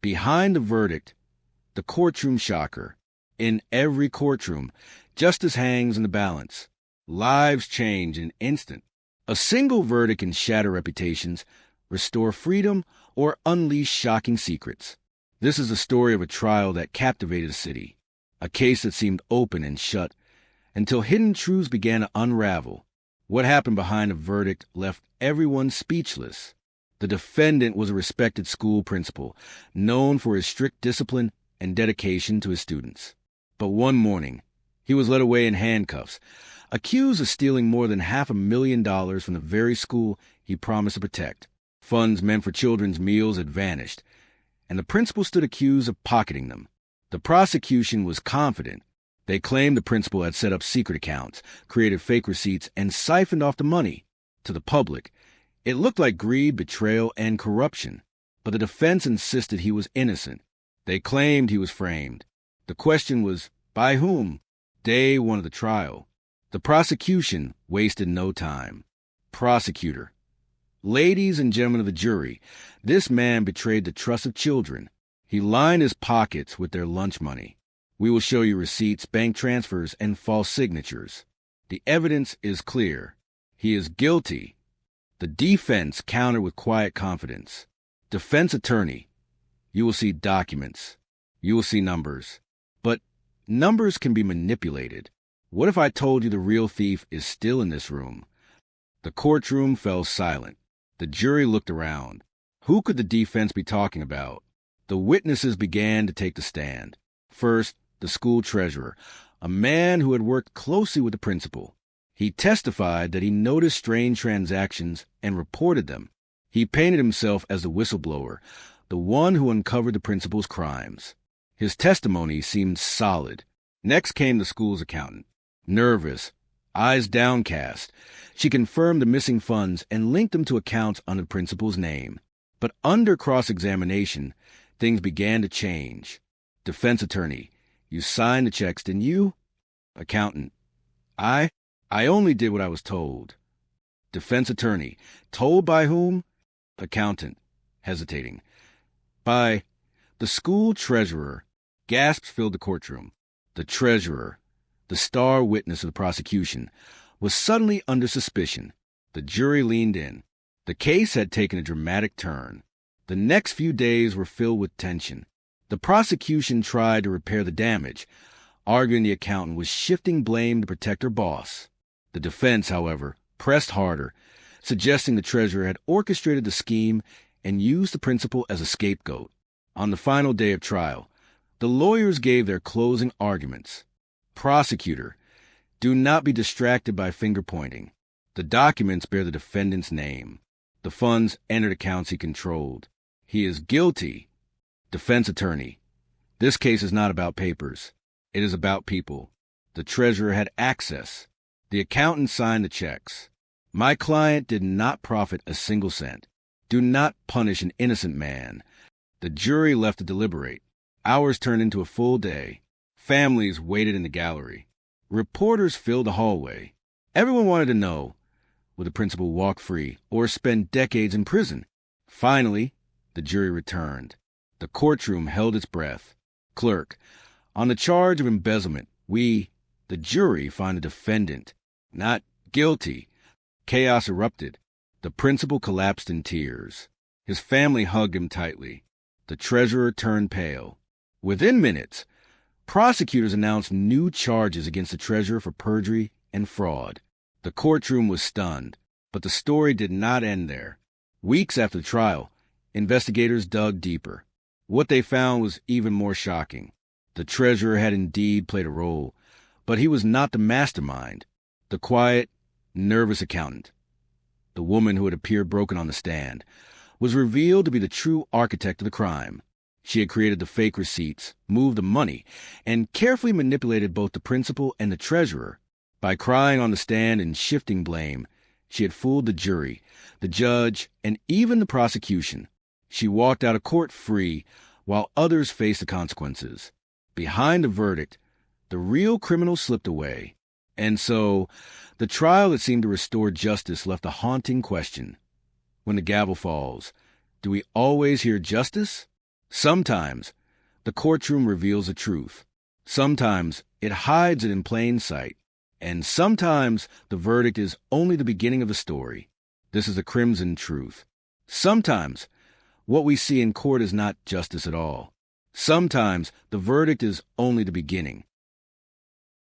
Behind the verdict, the courtroom shocker. In every courtroom, justice hangs in the balance. Lives change in an instant. A single verdict can shatter reputations, restore freedom, or unleash shocking secrets. This is the story of a trial that captivated a city, a case that seemed open and shut, until hidden truths began to unravel. What happened behind the verdict left everyone speechless. The defendant was a respected school principal, known for his strict discipline and dedication to his students. But one morning, he was led away in handcuffs, accused of stealing more than $500,000 from the very school he promised to protect. Funds meant for children's meals had vanished, and the principal stood accused of pocketing them. The prosecution was confident. They claimed the principal had set up secret accounts, created fake receipts, and siphoned off the money. To the public, it looked like greed, betrayal, and corruption. But the defense insisted he was innocent. They claimed he was framed. The question was, by whom? Day one of the trial. The prosecution wasted no time. Prosecutor: ladies and gentlemen of the jury, this man betrayed the trust of children. He lined his pockets with their lunch money. We will show you receipts, bank transfers, and false signatures. The evidence is clear. He is guilty. The defense countered with quiet confidence. Defense attorney: you will see documents. You will see numbers. But numbers can be manipulated. What if I told you the real thief is still in this room? The courtroom fell silent. The jury looked around. Who could the defense be talking about? The witnesses began to take the stand. First, the school treasurer, a man who had worked closely with the principal. He testified that he noticed strange transactions and reported them. He painted himself as the whistleblower, the one who uncovered the principal's crimes. His testimony seemed solid. Next came the school's accountant. Nervous, eyes downcast, she confirmed the missing funds and linked them to accounts under the principal's name. But under cross-examination, things began to change. Defense attorney: you signed the checks, didn't you? Accountant: I only did what I was told. Defense attorney: told by whom? Accountant, hesitating: by the school treasurer. Gasps filled the courtroom. The treasurer, the star witness of the prosecution, was suddenly under suspicion. The jury leaned in. The case had taken a dramatic turn. The next few days were filled with tension. The prosecution tried to repair the damage, arguing the accountant was shifting blame to protect her boss. The defense, however, pressed harder, suggesting the treasurer had orchestrated the scheme and used the principal as a scapegoat. On the final day of trial, the lawyers gave their closing arguments. Prosecutor: do not be distracted by finger-pointing. The documents bear the defendant's name. The funds entered accounts he controlled. He is guilty. Defense attorney: this case is not about papers. It is about people. The treasurer had access. The accountant signed the checks. My client did not profit a single cent. Do not punish an innocent man. The jury left to deliberate. Hours turned into a full day. Families waited in the gallery. Reporters filled the hallway. Everyone wanted to know, would the principal walk free or spend decades in prison? Finally, the jury returned. The courtroom held its breath. Clerk: on the charge of embezzlement, we, the jury, find the defendant not guilty. Chaos erupted. The principal collapsed in tears. His family hugged him tightly. The treasurer turned pale. Within minutes, prosecutors announced new charges against the treasurer for perjury and fraud. The courtroom was stunned, but the story did not end there. Weeks after the trial, investigators dug deeper. What they found was even more shocking. The treasurer had indeed played a role, but he was not the mastermind. The quiet, nervous accountant, the woman who had appeared broken on the stand, was revealed to be the true architect of the crime. She had created the fake receipts, moved the money, and carefully manipulated both the principal and the treasurer. By crying on the stand and shifting blame, she had fooled the jury, the judge, and even the prosecution. She walked out of court free, while others faced the consequences. Behind the verdict, the real criminal slipped away. And so, the trial that seemed to restore justice left a haunting question. When the gavel falls, do we always hear justice? Sometimes the courtroom reveals the truth. Sometimes it hides it in plain sight. And sometimes the verdict is only the beginning of the story. This is the crimson truth. Sometimes what we see in court is not justice at all. Sometimes the verdict is only the beginning.